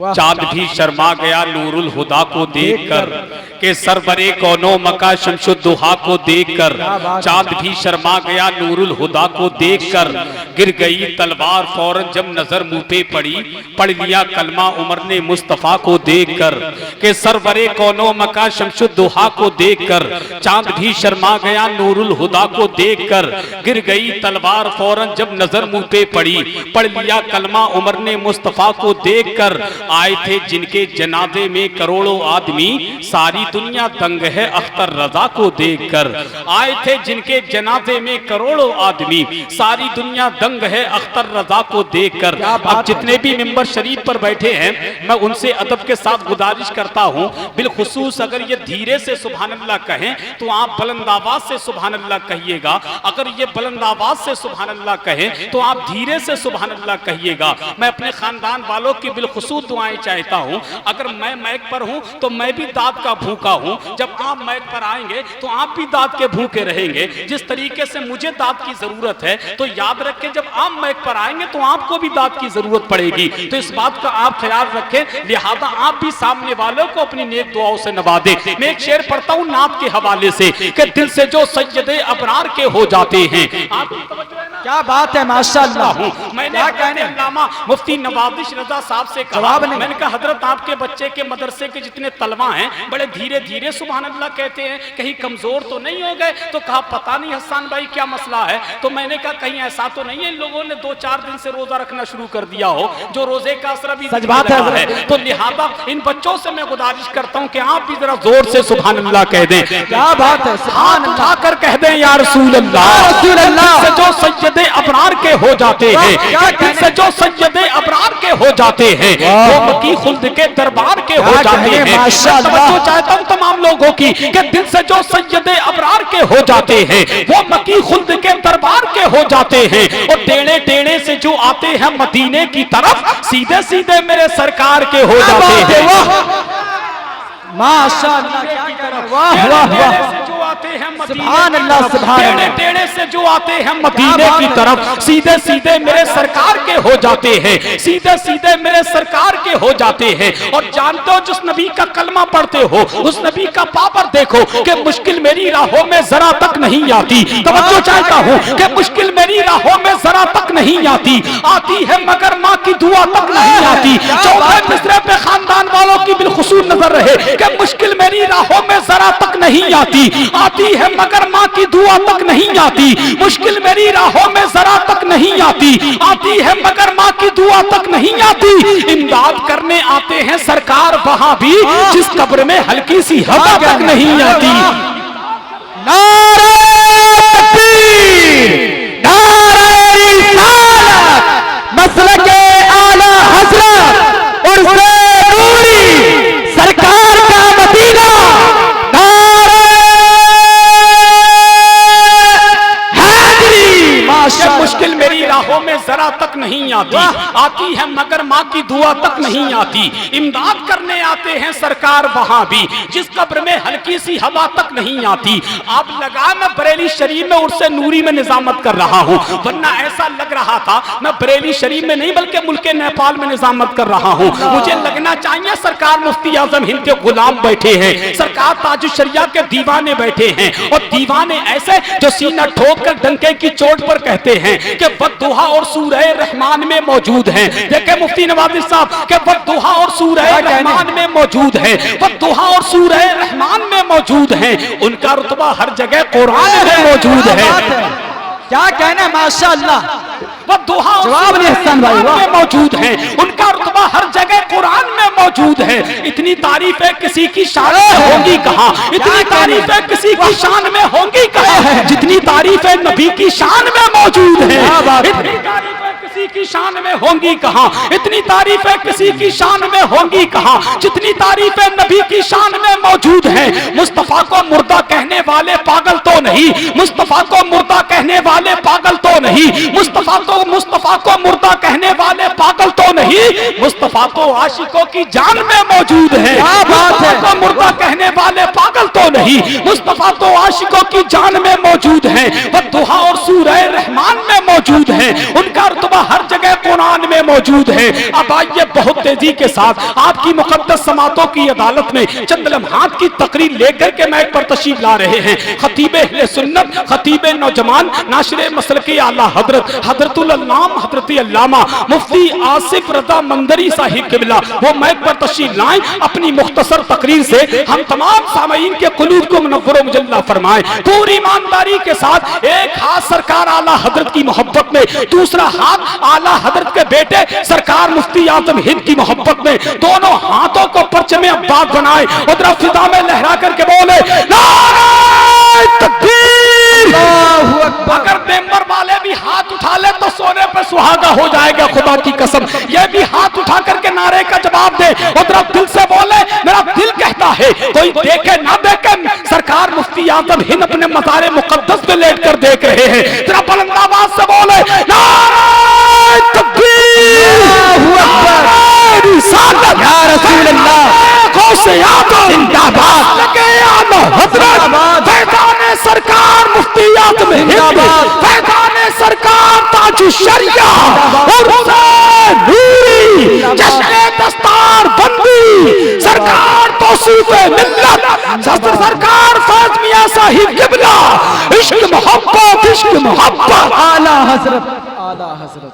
चांद भी शर्मा गया नूरुल हुदा को देखकर के सरवरे कौनो मका शमशुद्दुहा को देखकर। चांद भी शर्मा गया नूरुल हुदा को देखकर। गिर गई तलवार फौरन जब नजर मुंह पे पड़ी, पढ़ लिया कलमा उमर ने मुस्तफा को देखकर के सरवरे कौनो मका शमशुद्दुहा को देखकर। चांद भी शर्मा गया नूरुल हुदा को देखकर। गिर गई तलवार फौरन जब नजर मुंह पे पड़ी, पढ़ लिया कलमा उमर ने मुस्तफा को देखकर। आए थे जिनके जनाजे में करोड़ों आदमी, सारी दुनिया दंग है अख्तर रजा को देखकर। आए थे जिनके जनाजे में करोड़ों आदमी, सारी दुनिया दंग है अख्तर रजा को देखकर। अब जितने भी मिंबर शरीफ पर बैठे हैं, मैं उनसे अदब के साथ गुजारिश करता हूं, बिलखुसूस अगर ये धीरे से सुभान अल्लाह कहें तो आप बुलंद आवाज से सुभान अल्लाह कहिएगा। अगर ये बुलंद आवाज से सुभान अल्लाह कहें तो आप धीरे से सुभान अल्लाह कहिएगा। मैं अपने खानदान वालों की बिलखुसूस दुआएं चाहता हूं। अगर मैं माइक पर हूं तो मैं भी दाद का भूखा हूं, जब आप माइक पर आएंगे तो आप भी दाद के भूखे रहेंगे। जिस तरीके से मुझे दाद की जरूरत है तो याद रखें जब आप माइक पर आएंगे तो आपको भी दाद की जरूरत पड़ेगी। तो इस बात का आप ख्याल रखें, लिहाजा आप भी सामने वालों को अपनी नेक दुआओं से नवाजें। मैं एक शेर पढ़ता हूं नात के हवाले से कि दिल से जो सैयदे अबरार के हो जाते हैं। क्या बात है माशाअल्लाह। मैंने अल्लामा मुफ्ती नवाजिश रजा साहब से कहा, मैंने कहा हजरत आपके बच्चे के मदरसे के जितने तलवा हैं बड़े धीरे धीरे सुभान अल्लाह कहते हैं, कहीं कमजोर तो नहीं हो गए? तो कहा पता नहीं हसन भाई क्या मसला है। तो मैंने कहा कहीं ऐसा तो नहीं है इन लोगों ने 2-4 दिन से रोजा रखना शुरू कर दिया हो, जो रोजे का असर भी सच बात है। तो लिहाजा इन बच्चों से मैं गुजारिश करता हूँ कि आप भी जरा जोर से सुभान अल्लाह कह दें। क्या बात है, हाथ उठाकर कह दें या रसूल अल्लाह। से जो सैयदे अबरार के हो जाते हैं, से जो सैयदे अबरार के हो जाते हैं, वो मकी खुल्द के दरबार के हो जाते हैं। तो चाहता हूं तमाम लोगों की कि दिल से जो सैयदे अबरार के हो जाते हैं वो मकी खुल्द के दरबार के हो जाते हैं। और टेढ़े टेढ़े से जो आते हैं मदीने की तरफ, सीधे सीधे मेरे सरकार के हो जाते हैं। माशाअल्लाह, वाह वाह वाह, सुभान अल्लाह, सुभान अल्लाह। टेढ़े से जो आते हैं मदीने की तरफ, सीधे सीधे मेरे सरकार के हो जाते हैं, सीधे सीधे मेरे सरकार के हो जाते हैं। और जानते हो जिस नबी का कलमा पढ़ते हो उस नबी का पावर देखो कि मुश्किल मेरी राहों में जरा तक नहीं आती। तवज्जो चाहता हूँ कि मुश्किल मेरी राहों में जरा तक नहीं आती, आती है मगर माँ की दुआ तक नहीं आती। चौथे मिसरे पे खानदान वालों की बिलखुसूस नजर रहे कि मुश्किल मेरी राहों में जरा तक नहीं आती, आती है मगर माँ की दुआ तक नहीं आती। मुश्किल मेरी राहों में जरा तक नहीं आती, आती है मगर माँ की दुआ तक नहीं आती। इमदाद करने आते हैं सरकार वहां भी जिस कब्र में हल्की सी हवा तक नहीं आती। नारे तकबीर, नारे रिसालत, मसलके आला हज़रत उर्से नूरी सरकार का मदीना। मुश्किल मेरी राहों में जरा तक नहीं आती, आती है मगर माँ की दुआ तक नहीं आती। इमदाद करने आते हैं सरकार वहां भी जिस कब्र में हल्की सी हवा तक नहीं आती। आप लगा मैं बरेली शरीफ में उर्से नूरी में निजामत कर रहा हूँ, वरना ऐसा लग रहा था मैं बरेली शरीफ में नहीं बल्कि मुल्के नेपाल में निजामत कर रहा हूँ। मुझे लगना चाहिए सरकार मुफ्ती आजम हिंद के गुलाम बैठे हैं, सरकार ताजुश शरिया के दीवाने बैठे हैं। और दीवाने ऐसे जो सीना ठोक कर डंके की चोट पर कहते हैं कि बद्दुहा और सूरह रहमान में मौजूद हैं। देखे मुफ्ती नवाजिश साहब के बद्दुहा और सूरह रहमान में मौजूद है, बद्दुहा और सूरह रहमान में मौजूद है। उनका रुतबा हर जगह कुरान में मौजूद है। क्या कहना माशाअल्लाह, बद्दुहा और रहमान में मौजूद है, उनका रुतबा हर जगह कुरान में मौजूद है। इतनी तारीफें किसी की शान में होंगी कहाँ, इतनी तारीफें किसी की शान में होंगी कहाँ जितनी तारीफें नबी की शान में मौजूद है। इतनी तारीफें किसी की शान में होंगी कहाँ, इतनी तारीफें किसी की शान में होंगी कहाँ जितनी तारीफें नबी की शान में मौजूद है। मुस्तफा को मुर्दा कहने वाले पागल तो नहीं, मुस्तफा को मुर्दा कहने वाले पागल तो नहीं, मुस्तफा को मुर्दा कहने वाले पागल तो नहीं, मुस्तफा तो आशिकों की जान में मौजूद है। मुस्तफा को मुर्दा कहने वाले पागल तो नहीं, मुस्तफा तो आशिकों की जान में मौजूद है। बद्दुहा और सूरह रहमान में मौजूद है, उनका रुतबा हर जगह कुरान में में मौजूद है। अब आइए बहुत तेजी के साथ आपकी मुकद्दस समातों की अदालत में चंद लम्हात की तकरीर लेकर के मैक पर तशरीफ ला रहे हैं खतीब अहले सुन्नत, खतीब नौजवान, नाशिर मसलके आला हजरत हजरतुल अल्लाम हजरत अल्लामा मुफ्ती आसिफ रजा मंदरी साहिब किबला। वो मैक पर तशरीफ लाएं, अपनी मुख्तसर तकरीर से हम तमाम सामईन के कुलूब को मुनव्वर मुजल्ला फरमाएं। पूरी ईमानदारी के साथ एक हाथ सरकार आला हजरत की मोहब्बत में, दूसरा हाथ आला हजरत के बेटे सरकार मुफ्ती आजम हिंद की मोहब्बत में, दोनों हाथों को परचम अब्बास बनाए उधर फिजा में लहरा करके बोले नारे तकबीर। अगर मेंबर वाले भी हाथ उठा ले तो सोने पर सुहागा हो जाएगा, खुदा की कसम। ये भी हाथ उठा करके नारे का जवाब दे उधर दिल से बोले मेरा दिल कहता है, कोई देखे ना देखे सरकार मुफ्ती आजम हिंद अपने मज़ारे मुक़द्दस पे लेट कर देख रहे हैं। जरा बुलंद आवाज से बोले नारे तकबीर, या रसूल अल्लाह, जिंदाबाद, फैज़ाने सरकार मुफ्ती आजम हिंद, फैज़ाने सरकार ताजु शरिया और नूरी जश्न दस्तार बंदी सरकार तौसीफ मिल्लत सरकार फैज़ मियां साहिब किबला। इश्क मोहब्बत, इश्क मोहब्बत, आला हजरत, आला हजरत।